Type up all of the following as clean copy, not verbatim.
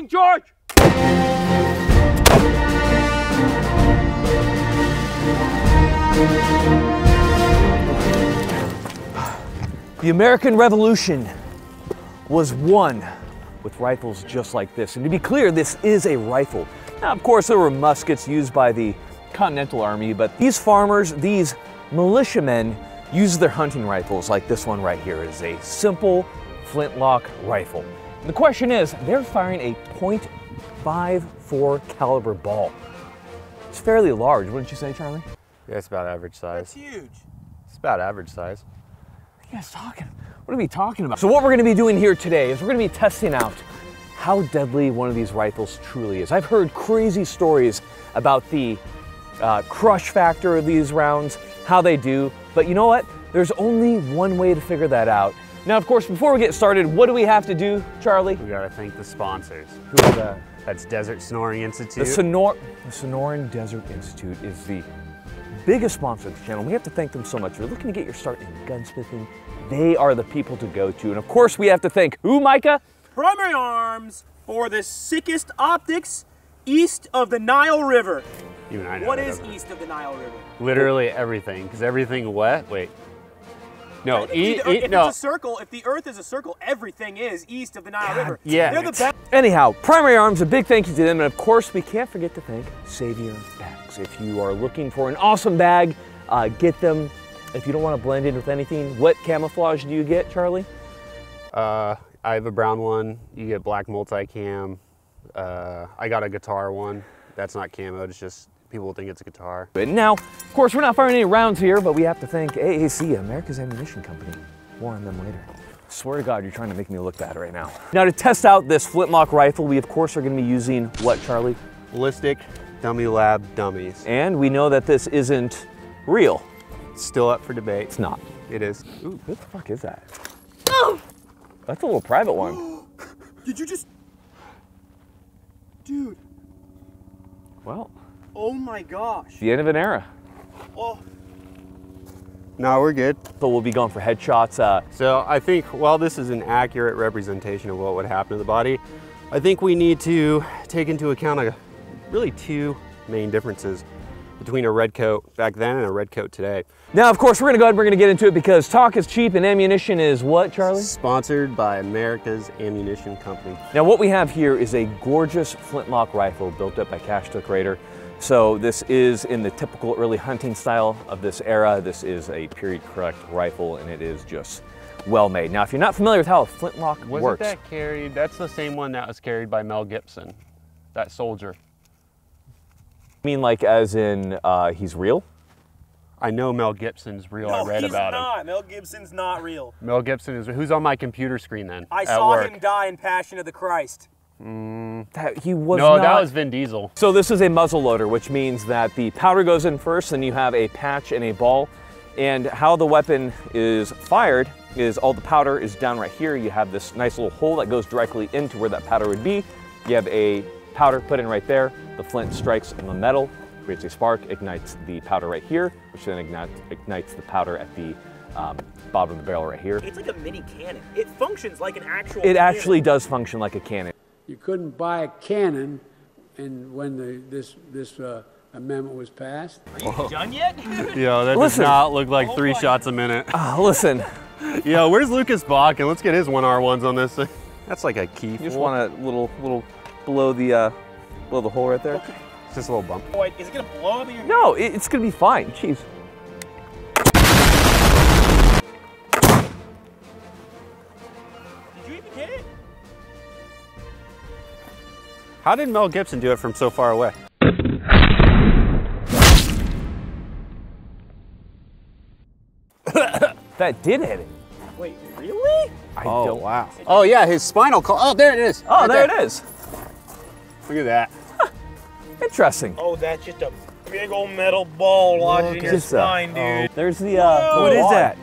King George! The American Revolution was won with rifles just like this. And to be clear, this is a rifle. Now, of course, there were muskets used by the Continental Army, but these farmers, these militiamen, use their hunting rifles like this one right here. It is a simple flintlock rifle. And the question is, they're firing a .54 caliber ball. It's fairly large, wouldn't you say, Charlie? Yeah, it's about average size. That's huge. It's about average size. What are you guys talking? What are we talking about? So what we're going to be doing here today is we're going to be testing out how deadly one of these rifles truly is. I've heard crazy stories about the crush factor of these rounds, how they do, but you know what? There's only one way to figure that out. Now, of course, before we get started, what do we have to do, Charlie? We gotta thank the sponsors. Who is that? That's Desert Snoring Institute. The Sonoran Desert Institute is the biggest sponsor of the channel. We have to thank them so much. If you're looking to get your start in gunsmithing, they are the people to go to. And of course, we have to thank who, Micah? Primary Arms for the sickest optics east of the Nile River. Even I know What that is doesn't- east of the Nile River? Literally everything, because everything wet. Wait. No, If no. it's a circle, if the Earth is a circle, everything is east of the Nile River. yeah. They're the best. Anyhow, Primary Arms, a big thank you to them. And of course, we can't forget to thank Savior Bags. If you are looking for an awesome bag, get them. If you don't want to blend in with anything, what camouflage do you get, Charlie? I have a brown one. You get black multicam. I got a guitar one. That's not camo. It's just people think it's a guitar. And now, of course, we're not firing any rounds here, but we have to thank AAC, America's Ammunition Company. More on them later. Swear to God, you're trying to make me look bad right now. Now, to test out this flintlock rifle, we of course are going to be using what, Charlie? Ballistic Dummy Lab dummies. And we know that this isn't real. It's still up for debate. It's not. It is. Ooh, what the fuck is that? Oh! That's a little private one. Did you just... Dude. Well, Oh my gosh. the end of an era. Oh. No, we're good. But we'll be going for headshots. So I think while this is an accurate representation of what would happen to the body, I think we need to take into account really two main differences between a red coat back then and a red coat today. Now, of course, we're going to go ahead and we're going to get into it because talk is cheap and ammunition is what, Charlie? Sponsored by America's Ammunition Company. Now, what we have here is a gorgeous flintlock rifle built up by Cash Took Raider. So this is in the typical early hunting style of this era. This is a period correct rifle and it is just well made. Now, if you're not familiar with how a flintlock works. Wasn't that carried? That's the same one that was carried by Mel Gibson, that soldier. You mean like as in he's real? I know Mel Gibson's real. No, I read he's about not. him. Mel Gibson's not real. Mel Gibson is, who's on my computer screen then? I at saw work? him die in Passion of the Christ. He was No, not. that was Vin Diesel. So this is a muzzle loader, which means that the powder goes in first, then you have a patch and a ball. And how the weapon is fired is all the powder is down right here. You have this nice little hole that goes directly into where that powder would be. You have a powder put in right there. The flint strikes on the metal, creates a spark, ignites the powder right here, which then ignites the powder at the bottom of the barrel right here. It's like a mini cannon. It functions like an actual It cannon. actually does function like a cannon. You couldn't buy a cannon, and when this amendment was passed. Are you done yet? Yo, that Listen. does not look like 3 my shots a minute. Listen, Yo, where's Lucas Bakken? Let's get his 1R1s on this thing. That's like a key. you just want a little below the hole right there. It's just a little bump. Boy, is it gonna blow up in your No, it's gonna be fine. Jeez. Did you even hit it? How did Mel Gibson do it from so far away? That did hit it. Wait, really? I don't. Wow. Oh yeah, his spinal column. Oh, there it is. Oh, Right there it is. Look at that. Interesting. Oh, that's just a big old metal ball lodged in your Just, spine, dude. There's the. Whoa. What is Why? that?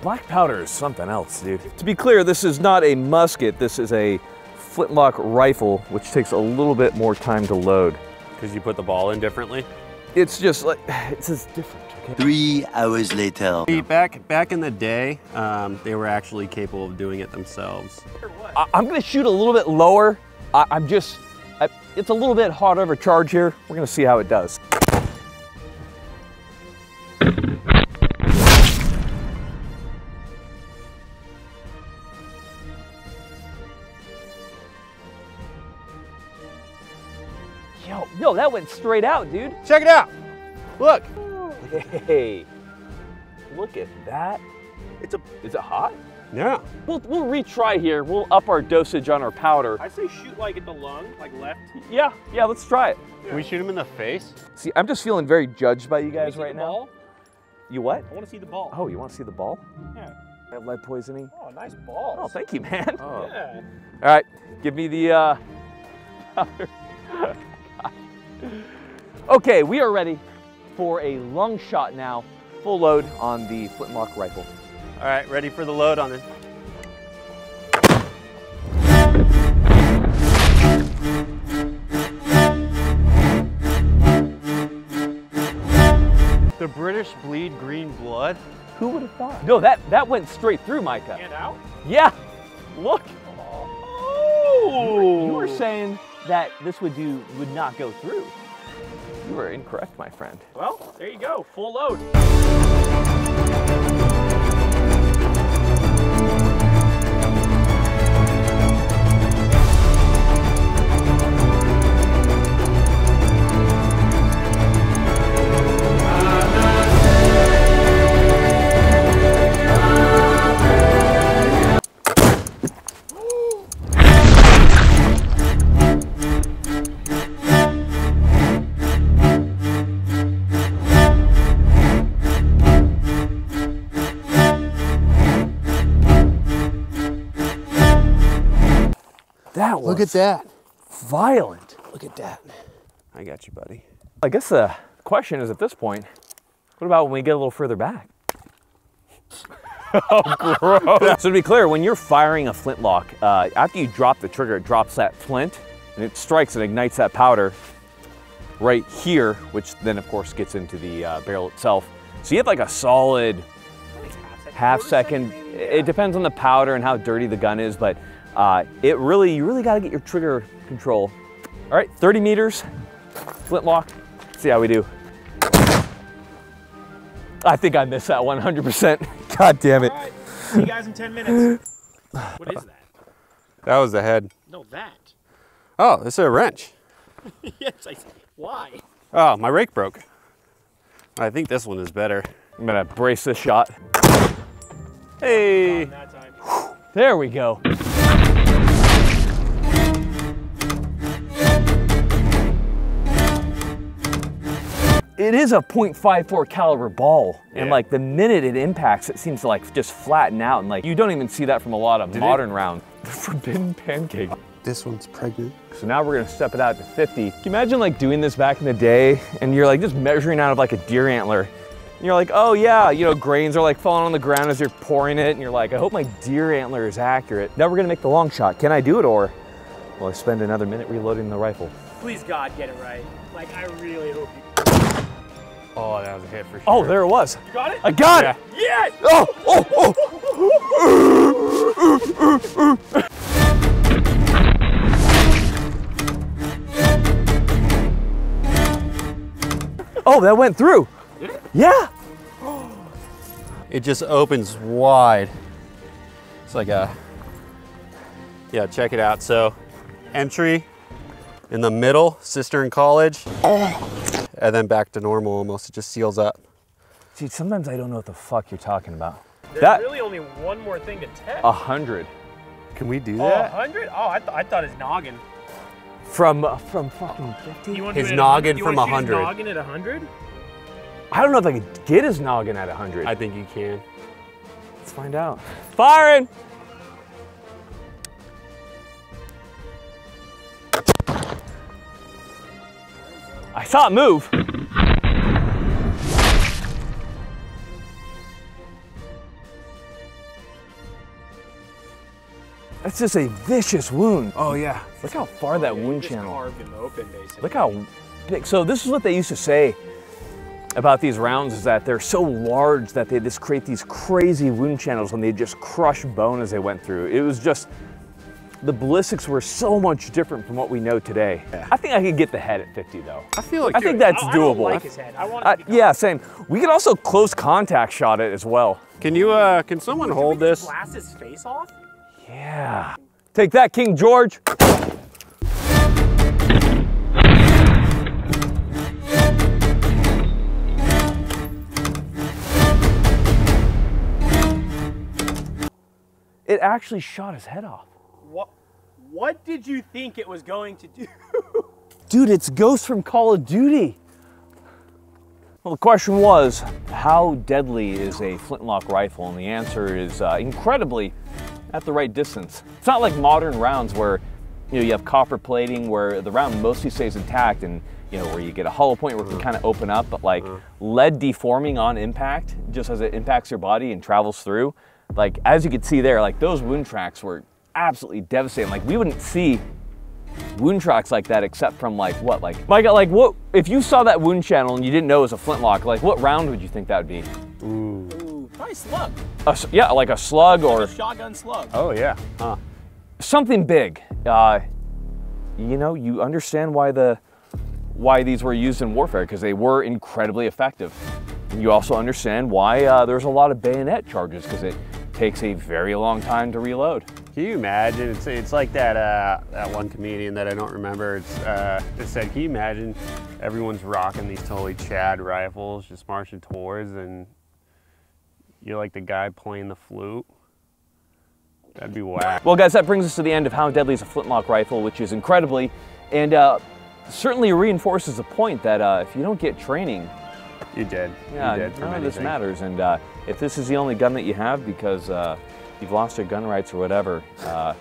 Black powder is something else, dude. To be clear, this is not a musket. This is a flintlock rifle, which takes a little bit more time to load. Because you put the ball in differently. it's just like, it's just different. Okay? 3 hours later. Back in the day, they were actually capable of doing it themselves. I'm gonna shoot a little bit lower. It's a little bit hot over charge here. We're gonna see how it does. Yo, that went straight out, dude. Check it out. Look. Hey, look at that. Is it hot? Yeah. We'll retry here. We'll up our dosage on our powder. I say shoot like at the lung, like left. Yeah, let's try it. Can we shoot him in the face? See, I'm just feeling very judged by you guys Can we see right the now. ball? You what? I want to see the ball. Oh, you want to see the ball? Yeah. I have lead poisoning. Oh, nice balls. Oh, thank you, man. Oh. Yeah. All right, give me the powder. Okay, we are ready for a lung shot now. Full load on the Flintlock Rifle. All right, ready for the load on it. The British bleed green blood? Who would have thought? No, that went straight through, Micah. And out? Yeah, look. Oh! You were saying that this would not go through. You were incorrect, my friend. Well, there you go, full load. That was Look at that. violent. Look at that. I got you, buddy. I guess the question is at this point, what about when we get a little further back? Oh, gross. So to be clear, when you're firing a flintlock, after you drop the trigger, it drops that flint and it strikes and ignites that powder right here, which then of course gets into the barrel itself. So you have like a solid half second. It depends on the powder and how dirty the gun is, but you really got to get your trigger control. All right, 30 meters, flintlock. Let's see how we do. I think I missed that 100%. God damn it. All right, see you guys in 10 minutes. What is that? That was the head. No, that. Oh, this is a wrench. Yes, why? Oh, my rake broke. I think this one is better. I'm gonna brace this shot. Hey, That time. there we go. It is a .54 caliber ball, and Yeah. like the minute it impacts, it seems to like just flatten out, and like you don't even see that from a lot of modern rounds. The forbidden pancake. This one's pregnant. So now we're gonna step it out to 50. Can you imagine like doing this back in the day, and you're like just measuring out of like a deer antler, and you're like, oh yeah, you know, grains are like falling on the ground as you're pouring it, and you're like, I hope my deer antler is accurate. Now we're gonna make the long shot. Can I do it, or will I spend another minute reloading the rifle? Please, God, get it right. Like, I really hope you. Oh, that was a hit for sure. Oh, there it was. You got it? I got it. Yes! Oh, oh, that went through. Yeah. It just opens wide. It's like a, yeah, check it out. So entry in the middle, cistern college, and then back to normal almost. It just seals up. See, sometimes I don't know what the fuck you're talking about. There's really only one more thing to test. 100. Can we do Oh, that? 100? Oh, I thought his noggin. From fucking 50? You want to His do it at noggin 100? You from wanna shoot 100. His noggin at 100? I don't know if I could get his noggin at 100. I think you can. Let's find out. Firing! I saw it move. That's just a vicious wound. Oh yeah. Look how far that wound Just channel. carved him open, basically. Look how big. So this is what they used to say about these rounds is that they're so large that they just create these crazy wound channels and they just crush bone as they went through. It was just, the ballistics were so much different from what we know today. Yeah. I think I could get the head at 50 though. I feel like I think that's I doable. don't like his head. I want it to be yeah, same. We could also close contact shot it as well. Can you, can someone hold Can we just this? blast his face off? Yeah. Take that, King George. It actually shot his head off. What did you think it was going to do? Dude, it's Ghost from Call of Duty. Well, the question was, how deadly is a flintlock rifle? And the answer is incredibly at the right distance. It's not like modern rounds where you have copper plating where the round mostly stays intact and where you get a hollow point where it can kind of open up, but like lead deforming on impact, just as it impacts your body and travels through, like as you can see there, like those wound tracks were absolutely devastating. Like we wouldn't see wound tracks like that except from like what? Like, Micah, like what, if you saw that wound channel and you didn't know it was a flintlock, like what round would you think that would be? Ooh, probably slug. Yeah, like a slug or... a shotgun slug. Oh yeah, huh. Something big. You understand why these were used in warfare, because they were incredibly effective. And you also understand why there's a lot of bayonet charges, because it takes a very long time to reload. Can you imagine? It's like that one comedian that I don't remember. It said, can you imagine everyone's rocking these totally Chad rifles, just marching towards, and you're like the guy playing the flute? That'd be whack. Well, guys, that brings us to the end of how deadly is a flintlock rifle, which is incredibly, and certainly reinforces the point that if you don't get training, You did. yeah, You did for none of many this things. matters. And if this is the only gun that you have because you've lost your gun rights or whatever, I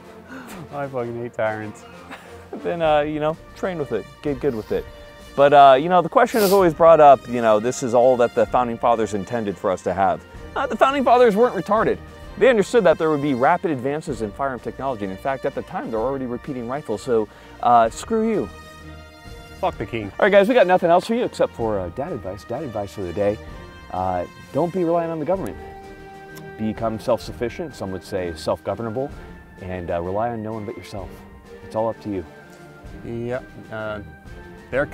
fucking hate tyrants. then train with it, get good with it. But the question is always brought up. This is all that the founding fathers intended for us to have. The founding fathers weren't retarded. They understood that there would be rapid advances in firearm technology, and in fact, at the time, they're already repeating rifles. So screw you. Fuck the king. All right, guys, we got nothing else for you except for dad advice. Dad advice for the day. Don't be reliant on the government. Become self-sufficient, some would say self-governable, and rely on no one but yourself. It's all up to you. Yep. They're